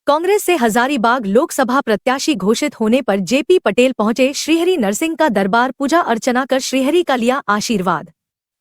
कांग्रेस से हजारीबाग लोकसभा प्रत्याशी घोषित होने पर जेपी पटेल पहुंचे श्रीहरि नरसिंह का दरबार, पूजा अर्चना कर श्रीहरि का लिया आशीर्वाद।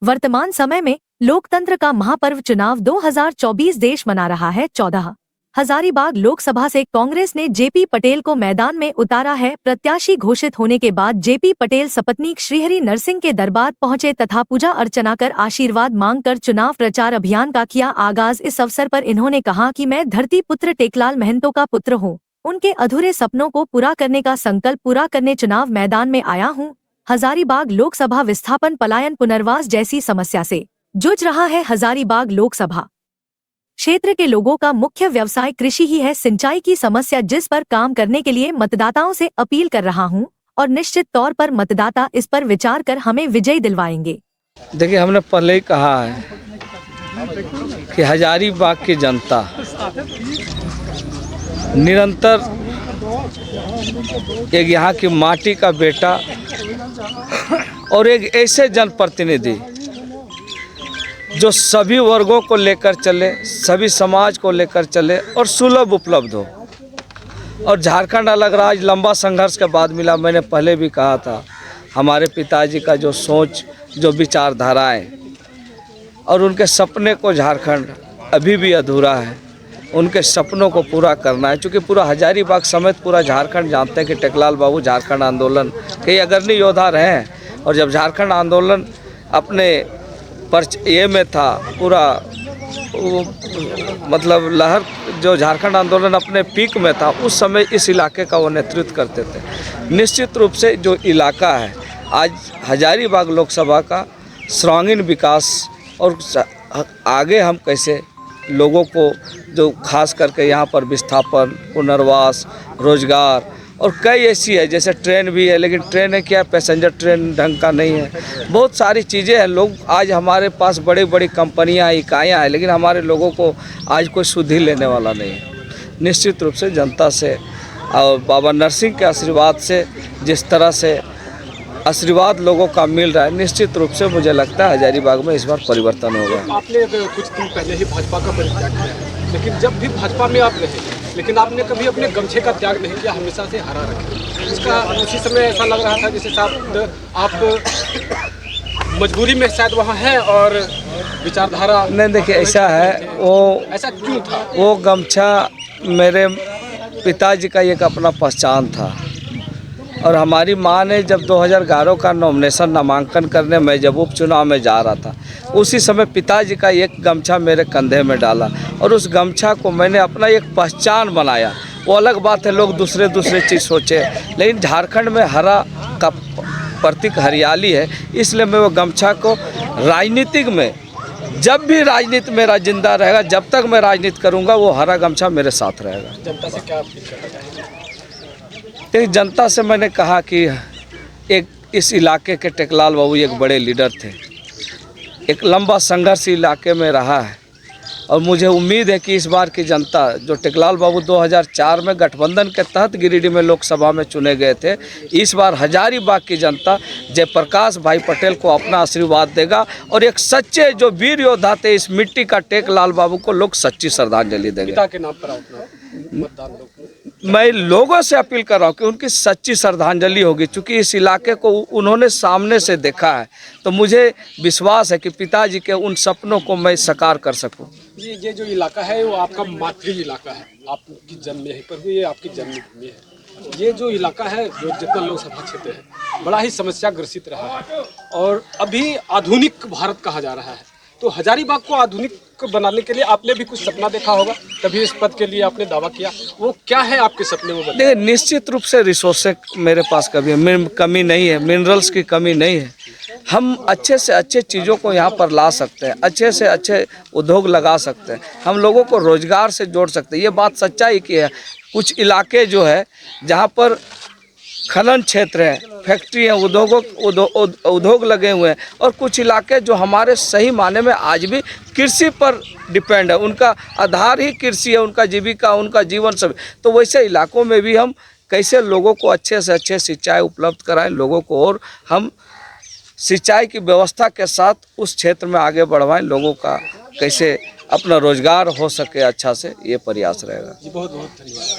वर्तमान समय में लोकतंत्र का महापर्व चुनाव 2024 देश मना रहा है। 14 हजारीबाग लोकसभा से कांग्रेस ने जेपी पटेल को मैदान में उतारा है। प्रत्याशी घोषित होने के बाद जेपी पटेल सपत्नीक श्रीहरि नरसिंह के दरबार पहुंचे तथा पूजा अर्चना कर आशीर्वाद मांगकर चुनाव प्रचार अभियान का किया आगाज। इस अवसर पर इन्होंने कहा कि मैं धरती पुत्र टेकलाल महंतो का पुत्र हूं, उनके अधूरे सपनों को पूरा करने का संकल्प पूरा करने चुनाव मैदान में आया हूं। हजारीबाग लोकसभा विस्थापन, पलायन, पुनर्वास जैसी समस्या से जूझ रहा है। हजारीबाग लोकसभा क्षेत्र के लोगों का मुख्य व्यवसाय कृषि ही है। सिंचाई की समस्या जिस पर काम करने के लिए मतदाताओं से अपील कर रहा हूं और निश्चित तौर पर मतदाता इस पर विचार कर हमें विजयी दिलवाएंगे। देखिए, हमने पहले ही कहा है कि हजारीबाग की जनता निरंतर एक यहाँ की माटी का बेटा और एक ऐसे जनप्रतिनिधि जो सभी वर्गों को लेकर चले, सभी समाज को लेकर चले और सुलभ उपलब्ध हो। और झारखंड अलग राज्य लंबा संघर्ष के बाद मिला। मैंने पहले भी कहा था, हमारे पिताजी का जो सोच, जो विचारधाराएं और उनके सपने को झारखंड अभी भी अधूरा है। उनके सपनों को पूरा करना है, क्योंकि पूरा हजारीबाग समेत पूरा झारखंड जानते हैं कि टेकलाल बाबू झारखंड आंदोलन के अग्रणी योद्धा रहे हैं। और जब झारखंड आंदोलन अपने ये में था, पूरा मतलब लहर, जो झारखंड आंदोलन अपने पीक में था, उस समय इस इलाके का वो नेतृत्व करते थे। निश्चित रूप से जो इलाका है आज हजारीबाग लोकसभा का सर्वांगीण विकास और आगे हम कैसे लोगों को, जो खास करके यहाँ पर विस्थापन, पुनर्वास, रोजगार और कई ऐसी है, जैसे ट्रेन भी है, लेकिन ट्रेन है क्या, पैसेंजर ट्रेन ढंग का नहीं है। बहुत सारी चीज़ें हैं। लोग आज हमारे पास बड़ी बड़ी कंपनियां, इकाइयां हैं, लेकिन हमारे लोगों को आज कोई सुधि लेने वाला नहीं है। निश्चित रूप से जनता से और बाबा नरसिंह के आशीर्वाद से जिस तरह से आशीर्वाद लोगों का मिल रहा है, निश्चित रूप से मुझे लगता है हजारीबाग में इस बार परिवर्तन होगा। आपने कुछ दिन पहले ही भाजपा का परित्याग किया, लेकिन जब भी भाजपा में आप रहे, लेकिन आपने कभी अपने गमछे का त्याग नहीं किया, हमेशा से हरा रखे। इसका उसी समय ऐसा लग रहा था जैसे आप मजबूरी में शायद वहाँ हैं और विचारधारा नहीं। देखिए, ऐसा है, वो ऐसा क्यों था? वो गमछा मेरे पिताजी का एक अपना पहचान था। और हमारी माँ ने जब 2011 का नॉमिनेशन नामांकन करने में जब उपचुनाव में जा रहा था, उसी समय पिताजी का एक गमछा मेरे कंधे में डाला और उस गमछा को मैंने अपना एक पहचान बनाया। वो अलग बात है, लोग दूसरे चीज़ सोचे, लेकिन झारखंड में हरा का प्रतीक हरियाली है, इसलिए मैं वो गमछा को राजनीतिक में, जब भी राजनीति मेरा जिंदा रहेगा, जब तक मैं राजनीति करूँगा, वो हरा गमछा मेरे साथ रहेगा। जनता से क्या अपील करना चाहिए? देखिए, जनता से मैंने कहा कि एक इस इलाके के टेकलाल बाबू एक बड़े लीडर थे, एक लंबा संघर्ष इलाके में रहा है और मुझे उम्मीद है कि इस बार की जनता, जो टेकलाल बाबू 2004 में गठबंधन के तहत गिरिडीह में लोकसभा में चुने गए थे, इस बार हजारीबाग की जनता जयप्रकाश भाई पटेल को अपना आशीर्वाद देगा और एक सच्चे जो वीर योद्धा थे इस मिट्टी का टेकलाल बाबू को लोग सच्ची श्रद्धांजलि देंगे। पिता के नाम पर अपना मतदान मैं लोगों से अपील कर रहा हूँ कि उनकी सच्ची श्रद्धांजलि होगी, क्योंकि इस इलाके को उन्होंने सामने से देखा है। तो मुझे विश्वास है कि पिताजी के उन सपनों को मैं साकार कर सकूं। ये जो इलाका है वो आपका मातृ इलाका है, आपकी जन्म यहीं पर हुई है, आपकी जन्मभूमि है। ये जो इलाका है, जो जितना लोकसभा क्षेत्र है, बड़ा ही समस्या ग्रसित रहा है और अभी आधुनिक भारत कहा जा रहा है। तो हजारीबाग को आधुनिक बनाने के लिए आपने भी कुछ सपना देखा होगा, तभी इस पद के लिए आपने दावा किया। वो क्या है आपके सपने में? देखिए, निश्चित रूप से रिसोर्सेज मेरे पास कभी कमी नहीं है, मिनरल्स की कमी नहीं है। हम अच्छे से अच्छे चीज़ों को यहाँ पर ला सकते हैं, अच्छे से अच्छे उद्योग लगा सकते हैं, हम लोगों को रोजगार से जोड़ सकते हैं। ये बात सच्चाई की है। कुछ इलाके जो है जहाँ पर खनन क्षेत्र है, फैक्ट्री है, उद्योग लगे हुए हैं, और कुछ इलाके जो हमारे सही माने में आज भी कृषि पर डिपेंड है, उनका आधार ही कृषि है, उनका जीविका, उनका जीवन सब। तो वैसे इलाकों में भी हम कैसे लोगों को अच्छे से अच्छे सिंचाई उपलब्ध कराएं लोगों को, और हम सिंचाई की व्यवस्था के साथ उस क्षेत्र में आगे बढ़वाएं, लोगों का कैसे अपना रोजगार हो सके अच्छा से, ये प्रयास रहेगा। जी बहुत बहुत धन्यवाद।